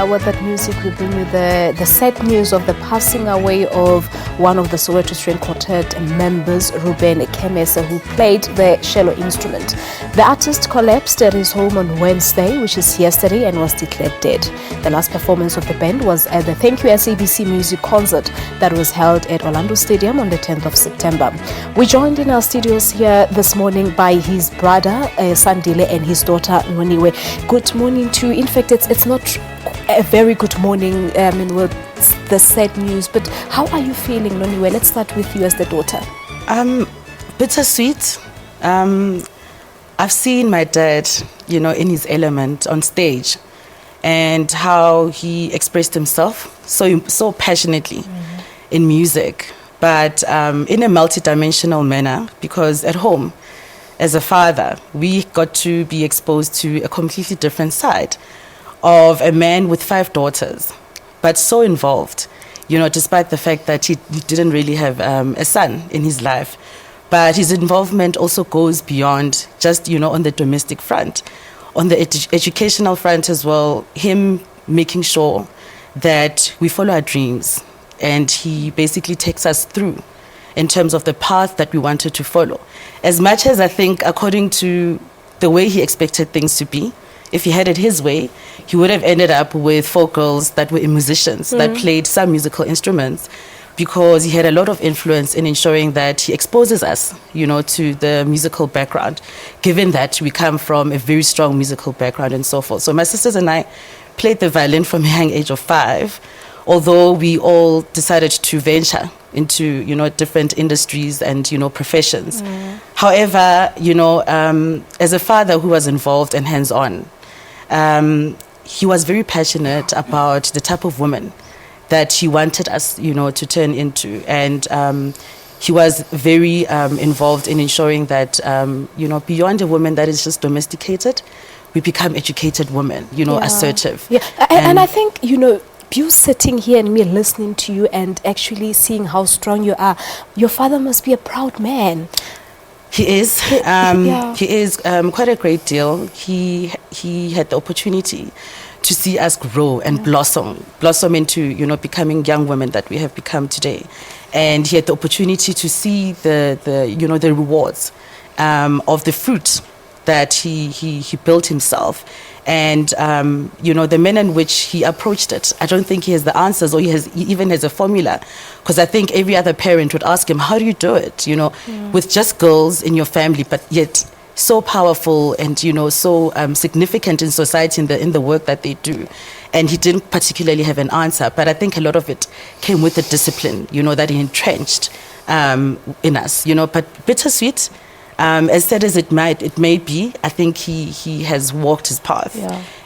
with that music, we bring you the sad news of the passing away of one of the Soweto String Quartet members, Reuben Khemese, who played the cello instrument. The artist collapsed at his home on Wednesday, which is yesterday, and was declared dead. The last performance of the band was at the Thank You SABC music concert that was held at Orlando Stadium on the 10th of September. We joined in our studios here this morning by his brother, Sandile, and his daughter, Noniwe. Good morning to you. In fact, it's not a very good morning with the sad news, but how are you feeling, Noniwe? Let's start with you as the daughter. Bittersweet. I've seen my dad, in his element on stage, and how he expressed himself so passionately in music, but in a multidimensional manner, because at home, as a father, we got to be exposed to a completely different side of a man with 5 daughters, but so involved, despite the fact that he didn't really have a son in his life. But his involvement also goes beyond just, on the domestic front. On the educational front as well, him making sure that we follow our dreams, and he basically takes us through in terms of the path that we wanted to follow. As much as I think, according to the way he expected things to be, if he had it his way, he would have ended up with 4 girls that were musicians, that played some musical instruments, because he had a lot of influence in ensuring that he exposes us, to the musical background, given that we come from a very strong musical background and so forth. So my sisters and I played the violin from a young age of 5, although we all decided to venture into, different industries and, professions. However, as a father who was involved and hands-on, he was very passionate about the type of woman that he wanted us, to turn into. And he was very involved in ensuring that, beyond a woman that is just domesticated, we become educated women, assertive. Yeah, and I think, you sitting here and me listening to you and actually seeing how strong you are, your father must be a proud man. He is. He is quite a great deal. He had the opportunity to see us grow and blossom into, becoming young women that we have become today. And he had the opportunity to see the rewards of the fruit that he built himself. And, the manner in which he approached it, I don't think he has the answers, or he even has a formula. Because I think every other parent would ask him, how do you do it, with just girls in your family, but yet so powerful and, so significant in society in the work that they do. And he didn't particularly have an answer, but I think a lot of it came with the discipline, that he entrenched in us, but bittersweet. As sad as it may be, I think he has walked his path,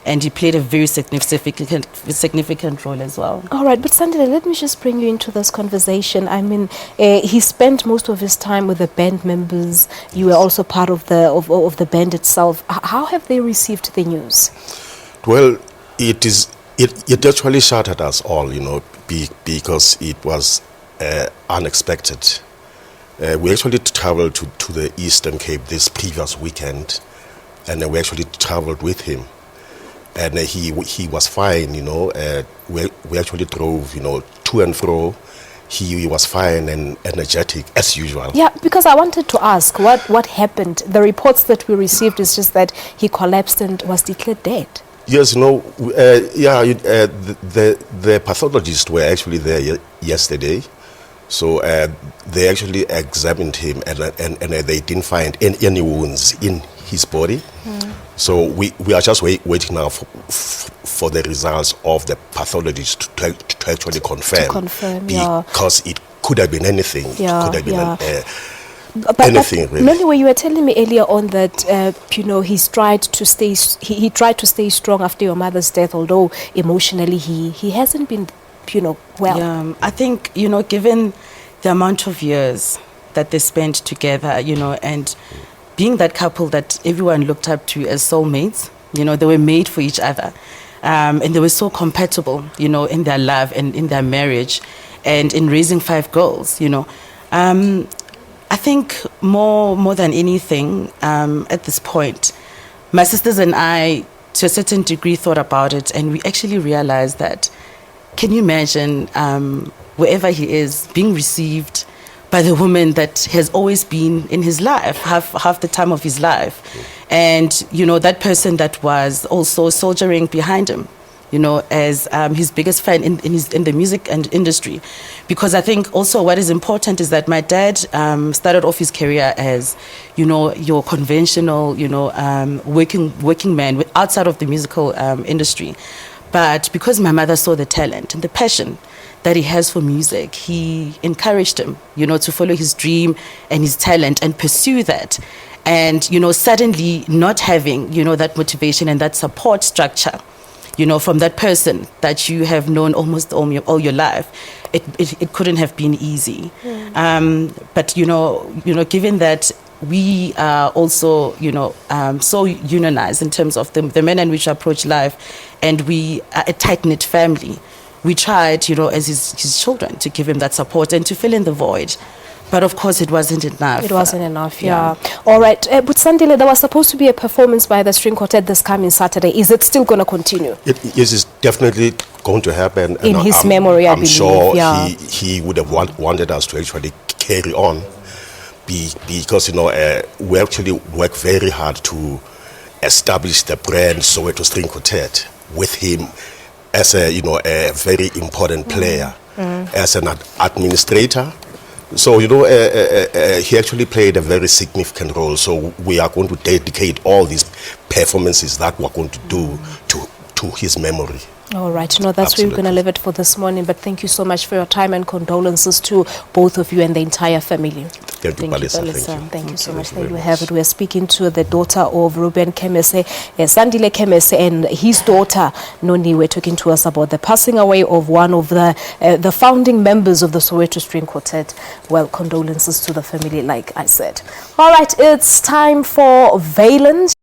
and he played a very significant role as well. All right, but Sandile, let me just bring you into this conversation. I mean, he spent most of his time with the band members. You were also part of the band itself. How have they received the news? Well, it actually shattered us all, because it was unexpected. We actually traveled to the Eastern Cape this previous weekend, and we actually traveled with him. And he was fine, we actually drove, to and fro. He was fine and energetic as usual. Yeah, because I wanted to ask what happened. The reports that we received is just that he collapsed and was declared dead. Yes, the pathologists were actually there yesterday. So they actually examined him, and they didn't find any wounds in his body. So we are just waiting now for the results of the pathologist to actually confirm. Because it could have been anything. It could have been anything, really. Anyway, you were telling me earlier on that he tried to stay strong after your mother's death, although emotionally he hasn't been well. Yeah, I think, given the amount of years that they spent together, and being that couple that everyone looked up to as soulmates, they were made for each other. And they were so compatible, in their love and in their marriage and in raising 5 girls, I think more than anything, at this point, my sisters and I to a certain degree, thought about it, and we actually realized that, can you imagine wherever he is being received by the woman that has always been in his life, half the time of his life, and that person that was also soldiering behind him, as his biggest fan in the music and industry. Because I think also what is important is that my dad started off his career as, your conventional, working man outside of the musical industry. But because my mother saw the talent and the passion that he has for music, he encouraged him, to follow his dream and his talent and pursue that. And, suddenly not having, that motivation and that support structure, from that person that you have known almost all your life, it couldn't have been easy. But given that we are also, so unionized in terms of the manner in which we approach life, and we are a tight-knit family, we tried, as his children, to give him that support and to fill in the void. But of course, it wasn't enough. It wasn't enough, yeah. All right. But Sandile, there was supposed to be a performance by the String Quartet this coming Saturday. Is it still going to continue? It is definitely going to happen. In his memory, I believe. I'm sure he would have wanted us to actually carry on because, we actually work very hard to establish the brand Soweto String Quartet with him as a very important player, as an administrator. So, he actually played a very significant role. So we are going to dedicate all these performances that we're going to do to his memory. All right. That's where we're going to leave it for this morning. But thank you so much for your time, and condolences to both of you and the entire family. Thank you, Balisa. Thank you so much. There you have it. We're speaking to the daughter of Reuben Khemese, Sandile Khemese, and his daughter, Noniwe, talking to us about the passing away of one of the founding members of the Soweto String Quartet. Well, condolences to the family, like I said. All right. It's time for Valence.